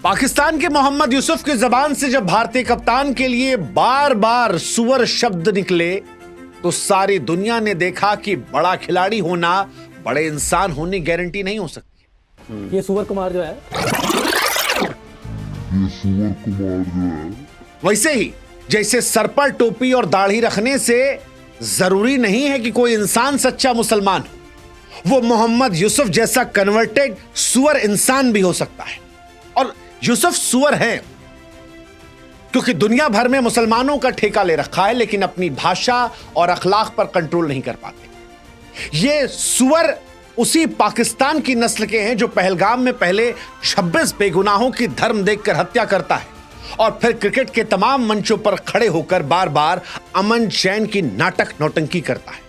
पाकिस्तान के मोहम्मद यूसुफ की जबान से जब भारतीय कप्तान के लिए बार बार सुअर शब्द निकले तो सारी दुनिया ने देखा कि बड़ा खिलाड़ी होना बड़े इंसान होने की गारंटी नहीं हो सकती। ये सुअर कुमार जो है वैसे ही जैसे सर पर टोपी और दाढ़ी रखने से जरूरी नहीं है कि कोई इंसान सच्चा मुसलमान हो, वो मोहम्मद यूसुफ जैसा कन्वर्टेड सुअर इंसान भी हो सकता है। और यूसुफ सुअर हैं क्योंकि दुनिया भर में मुसलमानों का ठेका ले रखा है, लेकिन अपनी भाषा और अखलाक पर कंट्रोल नहीं कर पाते। ये सुअर उसी पाकिस्तान की नस्ल के हैं जो पहलगाम में पहले 26 बेगुनाहों की धर्म देखकर हत्या करता है और फिर क्रिकेट के तमाम मंचों पर खड़े होकर बार बार अमन चैन की नाटक नौटंकी करता है।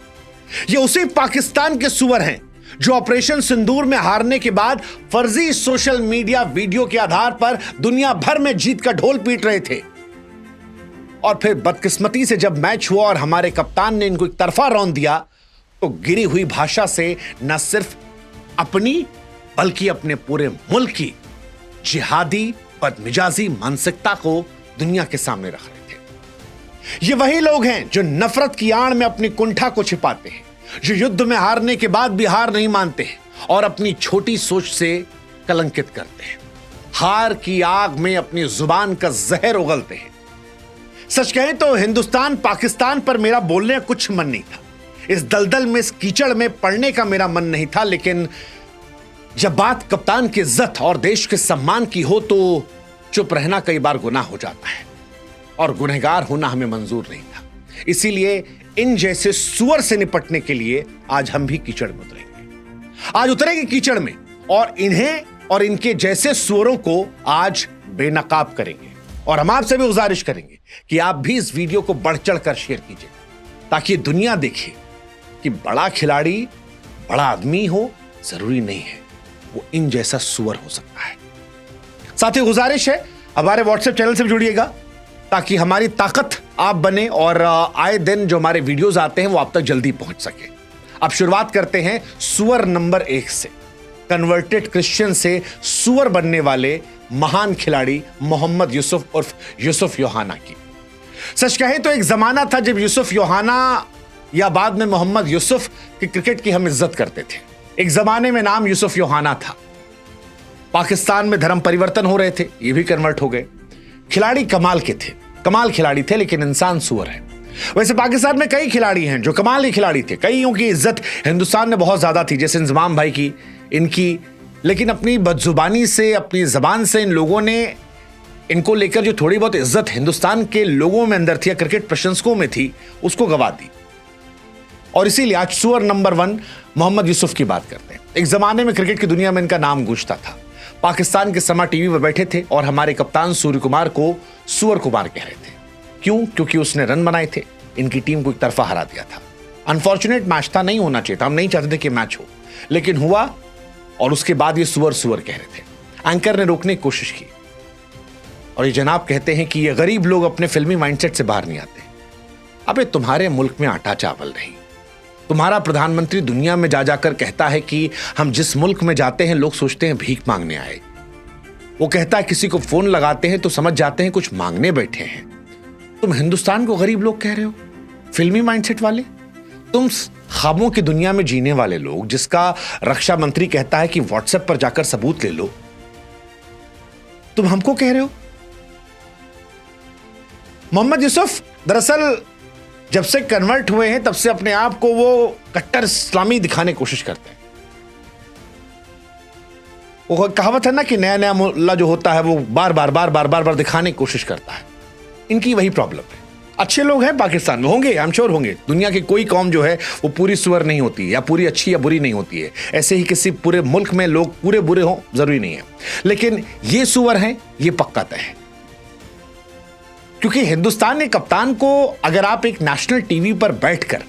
ये उसी पाकिस्तान के सुअर हैं जो ऑपरेशन सिंदूर में हारने के बाद फर्जी सोशल मीडिया वीडियो के आधार पर दुनिया भर में जीत का ढोल पीट रहे थे और फिर बदकिस्मती से जब मैच हुआ और हमारे कप्तान ने इनको एक तरफा रौंद दिया तो गिरी हुई भाषा से न सिर्फ अपनी बल्कि अपने पूरे मुल्क की जिहादी बदमिजाजी मानसिकता को दुनिया के सामने रख रहे थे। ये वही लोग हैं जो नफरत की आड़ में अपनी कुंठा को छिपाते हैं, जो युद्ध में हारने के बाद भी हार नहीं मानते हैं और अपनी छोटी सोच से कलंकित करते हैं। हार की आग में अपनी जुबान का जहर उगलते हैं। सच कहें तो हिंदुस्तान पाकिस्तान पर मेरा बोलने का कुछ मन नहीं था, इस दलदल में इस कीचड़ में पड़ने का मेरा मन नहीं था, लेकिन जब बात कप्तान की इज्जत और देश के सम्मान की हो तो चुप रहना कई बार गुनाह हो जाता है और गुनहगार होना हमें मंजूर नहीं था। इसीलिए इन जैसे सुअर से निपटने के लिए आज हम भी कीचड़ में उतरेंगे। आज उतरेंगे कीचड़ में और इन्हें और इनके जैसे सुअरों को आज बेनकाब करेंगे। और हम आपसे भी गुजारिश करेंगे कि आप भी इस वीडियो को बढ़ चढ़ कर शेयर कीजिए ताकि दुनिया देखे कि बड़ा खिलाड़ी बड़ा आदमी हो जरूरी नहीं है, वो इन जैसा सुअर हो सकता है। साथ ही गुजारिश है हमारे व्हाट्सएप चैनल से भी जुड़िएगा ताकि हमारी ताकत आप बने और आए दिन जो हमारे वीडियोस आते हैं वो आप तक जल्दी पहुंच सके। अब शुरुआत करते हैं सुअर नंबर 1 से, कन्वर्टेड क्रिश्चियन से सुअर बनने वाले महान खिलाड़ी मोहम्मद यूसुफ उर्फ यूसुफ योहाना की। सच कहें तो एक जमाना था जब यूसुफ योहाना या बाद में मोहम्मद यूसुफ की क्रिकेट की हम इज्जत करते थे। एक जमाने में नाम यूसुफ योहाना था। पाकिस्तान में धर्म परिवर्तन हो रहे थे, ये भी कन्वर्ट हो गए। खिलाड़ी कमाल के थे, कमाल खिलाड़ी थे, लेकिन इंसान सुअर है। वैसे पाकिस्तान में कई खिलाड़ी हैं जो कमाल के खिलाड़ी थे, कईयों की इज्जत हिंदुस्तान में बहुत ज्यादा थी, जैसे इंजमाम भाई की, इनकी, लेकिन अपनी बदजुबानी से, अपनी जबान से इन लोगों ने इनको लेकर जो थोड़ी बहुत इज्जत हिंदुस्तान के लोगों में अंदर थी या क्रिकेट प्रशंसकों में थी उसको गवा दी। और इसीलिए आज सुअर नंबर 1 मोहम्मद यूसुफ की बात करते हैं। एक जमाने में क्रिकेट की दुनिया में इनका नाम गूंजता था। पाकिस्तान के समा टीवी पर बैठे थे और हमारे कप्तान सूर्य कुमार को सुअर कुमार कह रहे थे। क्यों? क्योंकि उसने रन बनाए थे, इनकी टीम को एक तरफा हरा दिया था। अनफॉर्चुनेट मैच था, नहीं होना चाहिए था, हम नहीं चाहते थे कि मैच हो, लेकिन हुआ और उसके बाद ये सुअर सुअर कह रहे थे। एंकर ने रोकने की कोशिश की और ये जनाब कहते हैं कि ये गरीब लोग अपने फिल्मी माइंडसेट से बाहर नहीं आते। अबे तुम्हारे मुल्क में आटा चावल नहीं, तुम्हारा प्रधानमंत्री दुनिया में जा जाकर कहता है कि हम जिस मुल्क में जाते हैं लोग सोचते हैं भीख मांगने आए। वो कहता है किसी को फोन लगाते हैं तो समझ जाते हैं कुछ मांगने बैठे हैं। तुम हिंदुस्तान को गरीब लोग कह रहे हो, फिल्मी माइंडसेट वाले। तुम ख्वाबों की दुनिया में जीने वाले लोग, जिसका रक्षा मंत्री कहता है कि व्हाट्सएप पर जाकर सबूत ले लो, तुम हमको कह रहे हो। मोहम्मद यूसुफ दरअसल जब से कन्वर्ट हुए हैं तब से अपने आप को वो कट्टर इस्लामी दिखाने की कोशिश करते हैं। वो कहावत है ना कि नया नया मुल्ला जो होता है वो बार बार दिखाने की कोशिश करता है। इनकी वही प्रॉब्लम है। अच्छे लोग हैं पाकिस्तान में, होंगे, आई एम श्योर होंगे। दुनिया की कोई कौम जो है वो पूरी सुअर नहीं होती या पूरी अच्छी या बुरी नहीं होती है। ऐसे ही किसी पूरे मुल्क में लोग पूरे बुरे हों जरूरी नहीं है, लेकिन ये सुअर हैं, ये पक्का तय है। क्योंकि हिंदुस्तान के कप्तान को अगर आप एक नेशनल टीवी पर बैठकर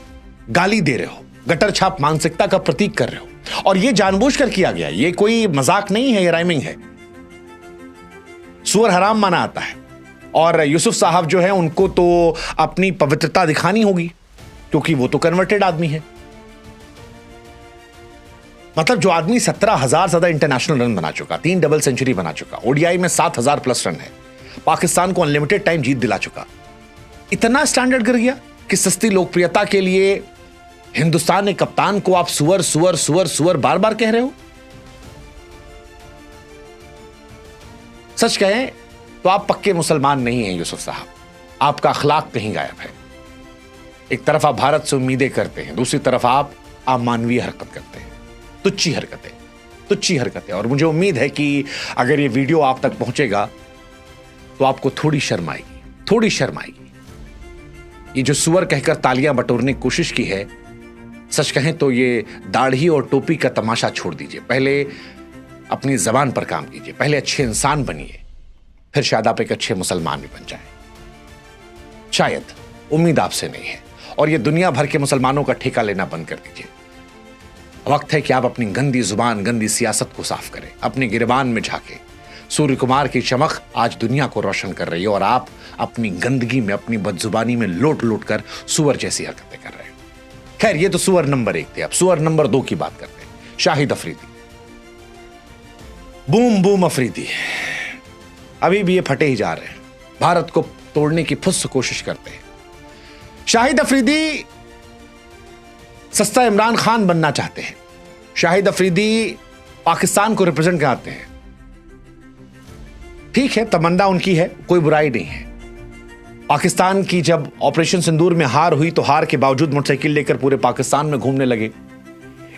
गाली दे रहे हो, गटर छाप मानसिकता का प्रतीक कर रहे हो, और ये जानबूझकर किया गया, ये कोई मजाक नहीं है, ये राइमिंग है। सुअर हराम माना आता है और यूसुफ साहब जो है उनको तो अपनी पवित्रता दिखानी होगी क्योंकि वो तो कन्वर्टेड आदमी है। मतलब जो आदमी 17,000 ज्यादा इंटरनेशनल रन बना चुका, 3 डबल सेंचुरी बना चुका, ओडीआई में 7,000 प्लस रन है, पाकिस्तान को अनलिमिटेड टाइम जीत दिला चुका, इतना स्टैंडर्ड गिर गया कि सस्ती लोकप्रियता के लिए हिंदुस्तान के कप्तान को आप सुअर सुअर सुअर सुअर बार बार कह रहे हो? सच कहें तो आप पक्के मुसलमान नहीं हैं यूसुफ साहब, आपका अखलाक कहीं गायब है। एक तरफ आप भारत से उम्मीदें करते हैं, दूसरी तरफ आप अमानवीय हरकत करते हैं, तुच्छी हरकतें। और मुझे उम्मीद है कि अगर ये वीडियो आप तक पहुंचेगा तो आपको थोड़ी शर्म आएगी। ये जो सुअर कहकर तालियां बटोरने की कोशिश की है, सच कहें तो ये दाढ़ी और टोपी का तमाशा छोड़ दीजिए। पहले अपनी जबान पर काम कीजिए, पहले अच्छे इंसान बनिए, फिर शायद आप एक अच्छे मुसलमान भी बन जाएं। शायद, उम्मीद आपसे नहीं है। और ये दुनिया भर के मुसलमानों का ठेका लेना बंद कर दीजिए। वक्त है कि आप अपनी गंदी जुबान, गंदी सियासत को साफ करें, अपने गिरबान में झांके। सूर्य कुमार की चमक आज दुनिया को रोशन कर रही है और आप अपनी गंदगी में, अपनी बदजुबानी में लोट लोट कर सुअर जैसी हरकतें कर रहे हैं। खैर, ये तो सुअर नंबर 1 थे। अब सुअर नंबर 2 की बात करते हैं। शाहिद अफरीदी, बूम बूम अफरीदी, अभी भी ये फटे ही जा रहे हैं, भारत को तोड़ने की फुस कोशिश करते हैं। शाहिद अफरीदी सस्ता इमरान खान बनना चाहते हैं। शाहिद अफरीदी पाकिस्तान को रिप्रेजेंट कराते हैं। ठीक है, तमन्ना उनकी है, कोई बुराई नहीं है। पाकिस्तान की जब ऑपरेशन सिंदूर में हार हुई तो हार के बावजूद मोटरसाइकिल लेकर पूरे पाकिस्तान में घूमने लगे।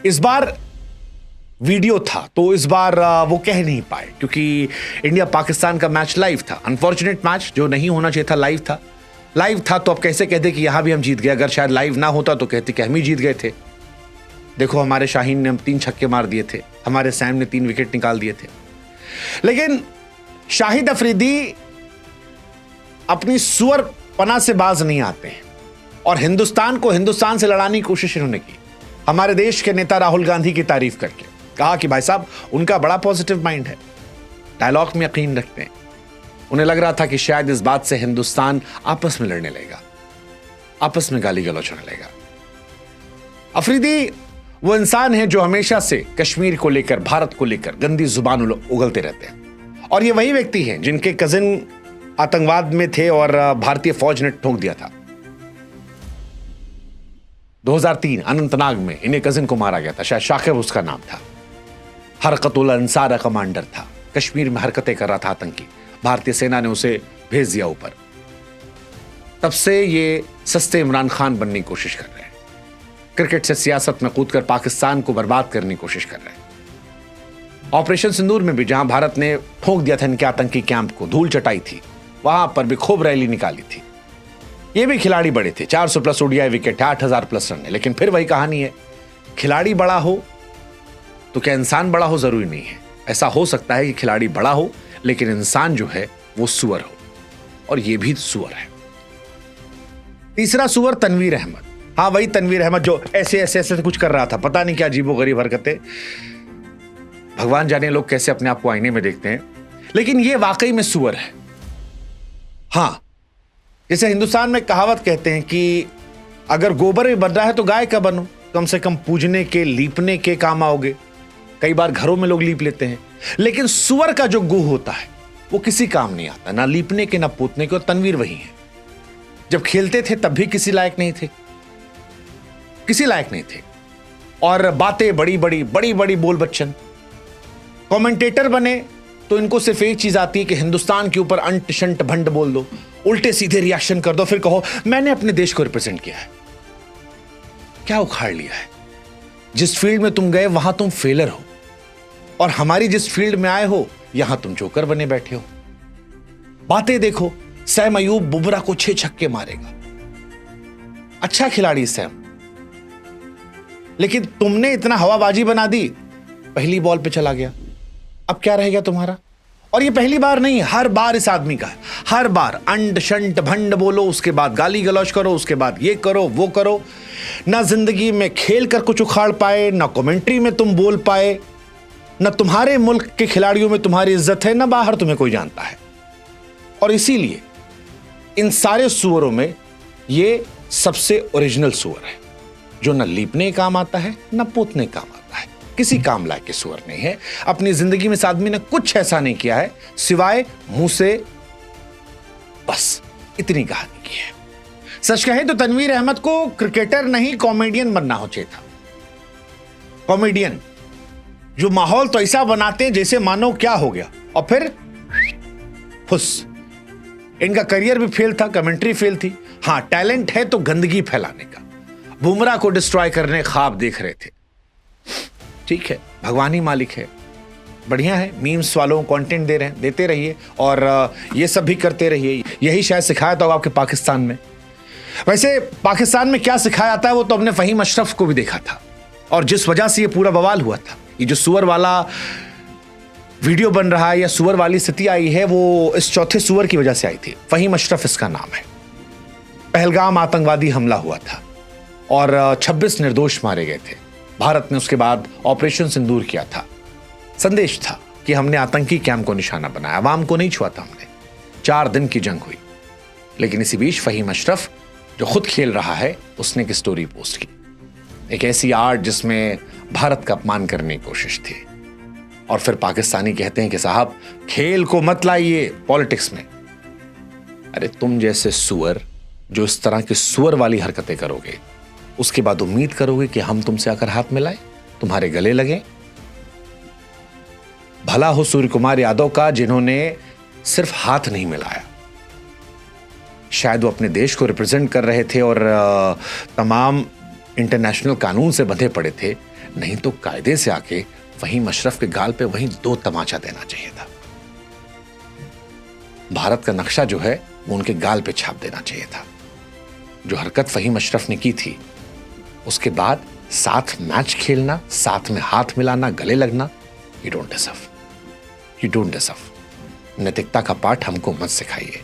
इस बार वीडियो था तो इस बार वो कह नहीं पाए क्योंकि इंडिया पाकिस्तान का मैच लाइव था। अनफॉर्चुनेट मैच, जो नहीं होना चाहिए था, लाइव था तो अब कैसे कहते कि यहां भी हम जीत गए। अगर शायद लाइव ना होता तो कहते कि हम ही जीत गए थे। देखो, हमारे शाहीन ने 3 छक्के मार दिए थे, हमारे सैम ने 3 विकेट निकाल दिए थे। लेकिन शाहिद अफरीदी अपनी सुअर पना से बाज नहीं आते हैं और हिंदुस्तान को हिंदुस्तान से लड़ाने की कोशिश इन्होंने की। हमारे देश के नेता राहुल गांधी की तारीफ करके कहा कि भाई साहब, उनका बड़ा पॉजिटिव माइंड है, डायलॉग में यकीन रखते हैं। उन्हें लग रहा था कि शायद इस बात से हिंदुस्तान आपस में लड़ने लगेगा, आपस में गाली गलौज होने लगेगा। अफरीदी वो इंसान है जो हमेशा से कश्मीर को लेकर, भारत को लेकर गंदी जुबान उगलते रहते हैं। और ये वही व्यक्ति हैं जिनके कजिन आतंकवाद में थे और भारतीय फौज ने ठोक दिया था। 2003 अनंतनाग में इन्हें कजिन को मारा गया था, शायद शाकिब उसका नाम था। हरकतुल अंसार कमांडर था, कश्मीर में हरकतें कर रहा था आतंकी, भारतीय सेना ने उसे भेज दिया ऊपर। तब से ये सस्ते इमरान खान बनने की कोशिश कर रहे हैं, क्रिकेट से सियासत में कूदकर पाकिस्तान को बर्बाद करने की कोशिश कर रहे हैं। ऑपरेशन सिंदूर में भी जहां भारत ने ठोक दिया था इनके आतंकी कैंप को, धूल चटाई थी, वहां पर भी खूब रैली निकाली थी। ये भी खिलाड़ी बड़े थे, 400 plus ODI wicket, 8,000 plus run है। लेकिन फिर वही कहानी है, खिलाड़ी बड़ा हो तो क्या इंसान बड़ा हो? जरूरी नहीं है। ऐसा हो सकता है कि खिलाड़ी बड़ा हो लेकिन इंसान जो है वो सुअर हो, और ये भी सुअर है। तीसरा सुअर तनवीर अहमद। हाँ, वही तनवीर अहमद जो ऐसे ऐसे ऐसे कुछ कर रहा था, पता नहीं क्या अजीबोगरीब हरकतें। भगवान जाने लोग कैसे अपने आप को आईने में देखते हैं, लेकिन ये वाकई में सुअर है। हाँ, जैसे हिंदुस्तान में कहावत कहते हैं कि अगर गोबर में बन रहा है तो गाय का बनो, कम से कम पूजने के, लीपने के काम आओगे। कई बार घरों में लोग लीप लेते हैं, लेकिन सुअर का जो गू होता है वो किसी काम नहीं आता, ना लीपने के ना पोतने के। और तनवीर वही है, जब खेलते थे तब भी किसी लायक नहीं थे, और बातें बड़ी बड़ी बोल बच्चन। कमेंटेटर बने तो इनको सिर्फ एक चीज आती है कि हिंदुस्तान के ऊपर अंट शंट भंड बोल दो, उल्टे सीधे रिएक्शन कर दो, फिर कहो मैंने अपने देश को रिप्रेजेंट किया है। क्या उखाड़ लिया है? जिस फील्ड में तुम गए वहां तुम फेलर हो, और हमारी जिस फील्ड में आए हो यहां तुम जोकर बने बैठे हो। बातें देखो, सैम अयूब बुमराह को 6 छक्के मारेगा, अच्छा खिलाड़ी सैम, लेकिन तुमने इतना हवाबाजी बना दी, पहली बॉल पे चला गया। अब क्या रह गया तुम्हारा? और ये पहली बार नहीं, हर बार इस आदमी का है। हर बार अंड शंट भंड बोलो, उसके बाद गाली गलौज करो, उसके बाद ये करो वो करो। ना जिंदगी में खेल कर कुछ उखाड़ पाए, ना कमेंट्री में तुम बोल पाए, ना तुम्हारे मुल्क के खिलाड़ियों में तुम्हारी इज्जत है, ना बाहर तुम्हें कोई जानता है। और इसीलिए इन सारे सुअरों में ये सबसे ओरिजिनल सुअर है, जो ना लीपने काम आता है ना पोतने काम आता है। किसी काम लायक के सुअर नहीं है। अपनी जिंदगी में इस आदमी ने कुछ ऐसा नहीं किया है सिवाय मुंह से बस इतनी कहानी की है। सच कहे तो तनवीर अहमद को क्रिकेटर नहीं कॉमेडियन बनना हो चाहिए था। कॉमेडियन जो माहौल तो ऐसा बनाते हैं जैसे मानो क्या हो गया और फिर फुस। इनका करियर भी फेल था, कमेंट्री फेल थी। हां, टैलेंट है तो गंदगी फैलाने का। बुमराह को डिस्ट्रॉय करने ख्वाब देख रहे थे। ठीक है, भगवान ही मालिक है, बढ़िया है। मीम्स वालों को कंटेंट दे रहे हैं, देते रहिए और ये सब भी करते रहिए। यही शायद सिखाया था आपके पाकिस्तान में। वैसे पाकिस्तान में क्या सिखाया जाता है वो तो हमने फहीम अशरफ को भी देखा था, और जिस वजह से ये पूरा बवाल हुआ था, ये जो सुअर वाला वीडियो बन रहा है या सुअर वाली स्थिति आई है, वो इस चौथे सुअर की वजह से आई थी। फहीम अशरफ इसका नाम है। पहलगाम आतंकवादी हमला हुआ था और 26 निर्दोष मारे गए थे। भारत ने उसके बाद ऑपरेशन सिंदूर किया था। संदेश था कि हमने आतंकी कैंप को निशाना बनाया, अवाम को नहीं छुआ था हमने। 4 दिन की जंग हुई। लेकिन इसी बीच फहीम अशरफ जो खुद खेल रहा है, उसने एक स्टोरी पोस्ट की, एक ऐसी आर्ट जिसमें भारत का अपमान करने की कोशिश थी। और फिर पाकिस्तानी कहते हैं कि साहब खेल को मत लाइए पॉलिटिक्स में। अरे तुम जैसे सुअर जो इस तरह की सुअर वाली हरकतें करोगे, उसके बाद उम्मीद करोगे कि हम तुमसे आकर हाथ मिलाएं, तुम्हारे गले लगे। भला हो सूर्य कुमार यादव का, जिन्होंने सिर्फ हाथ नहीं मिलाया। शायद वो अपने देश को रिप्रेजेंट कर रहे थे और तमाम इंटरनेशनल कानून से बंधे पड़े थे, नहीं तो कायदे से आके फहीम अशरफ के गाल पे वहीं 2 तमाचा देना चाहिए था। भारत का नक्शा जो है वो उनके गाल पे छाप देना चाहिए था। जो हरकत फहीम अशरफ ने की थी, उसके बाद साथ मैच खेलना, साथ में हाथ मिलाना, गले लगना, you don't deserve, you don't deserve. नैतिकता का पाठ हमको मत सिखाइए।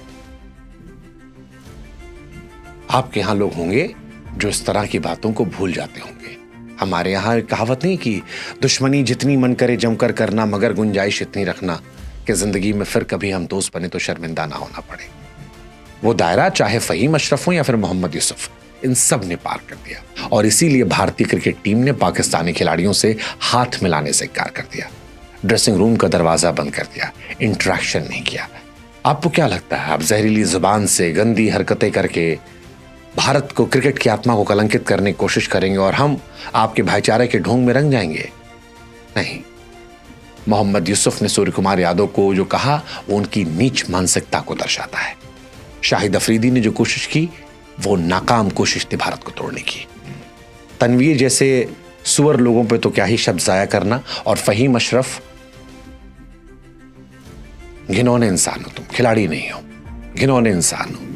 आपके यहां लोग होंगे जो इस तरह की बातों को भूल जाते होंगे। हमारे यहां एक कहावत नहीं कि दुश्मनी जितनी मन करे जमकर करना, मगर गुंजाइश इतनी रखना कि जिंदगी में फिर कभी हम दोस्त बने तो शर्मिंदा ना होना पड़े। वो दायरा चाहे फहीम अशरफ हो या फिर मोहम्मद यूसुफ, इन सब ने पार कर दिया। और इसीलिए भारतीय क्रिकेट टीम ने पाकिस्तानी खिलाड़ियों से हाथ मिलाने से इनकार कर दिया, ड्रेसिंग रूम का दरवाजा बंद कर दिया, इंटरेक्शन नहीं किया। आपको क्या लगता है आप जहरीली जुबान से गंदी हरकतें करके भारत को, क्रिकेट की आत्मा को कलंकित करने की कोशिश करेंगे और हम आपके भाईचारे के ढोंग में रंग जाएंगे? नहीं। मोहम्मद यूसुफ ने सूर्य कुमार यादव को जो कहा वो उनकी नीच मानसिकता को दर्शाता है। शाहिद अफरीदी ने जो कोशिश की वो नाकाम कोशिश थी भारत को तोड़ने की। तनवीर जैसे सुअर लोगों पे तो क्या ही शब्द जाया करना। और फहीम अशरफ, घिनौने इंसान हो तुम, खिलाड़ी नहीं हो, घिनौने इंसान हो।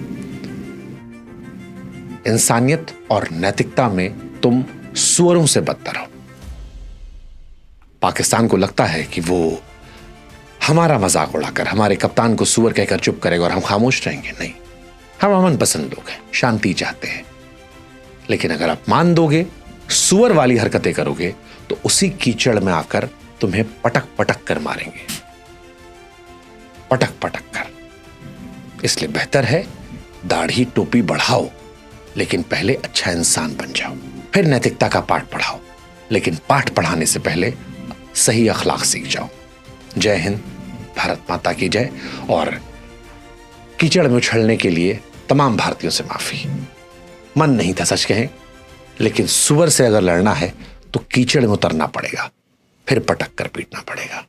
इंसानियत और नैतिकता में तुम सुअरों से बदतर हो। पाकिस्तान को लगता है कि वो हमारा मजाक उड़ाकर हमारे कप्तान को सुअर कहकर चुप करेगा और हम खामोश रहेंगे। नहीं, हम अमन पसंद लोग हैं, शांति चाहते हैं। लेकिन अगर आप मान दोगे, सुअर वाली हरकतें करोगे, तो उसी कीचड़ में आकर तुम्हें पटक पटक कर मारेंगे, पटक पटक कर। इसलिए बेहतर है दाढ़ी टोपी बढ़ाओ, लेकिन पहले अच्छा इंसान बन जाओ, फिर नैतिकता का पाठ पढ़ाओ। लेकिन पाठ पढ़ाने से पहले सही अखलाक सीख जाओ। जय हिंद, भारत माता की जय। और कीचड़ में उछलने के लिए तमाम भारतीयों से माफी। मन नहीं था सच कहें, लेकिन सुअर से अगर लड़ना है तो कीचड़ में उतरना पड़ेगा, फिर पटक कर पीटना पड़ेगा।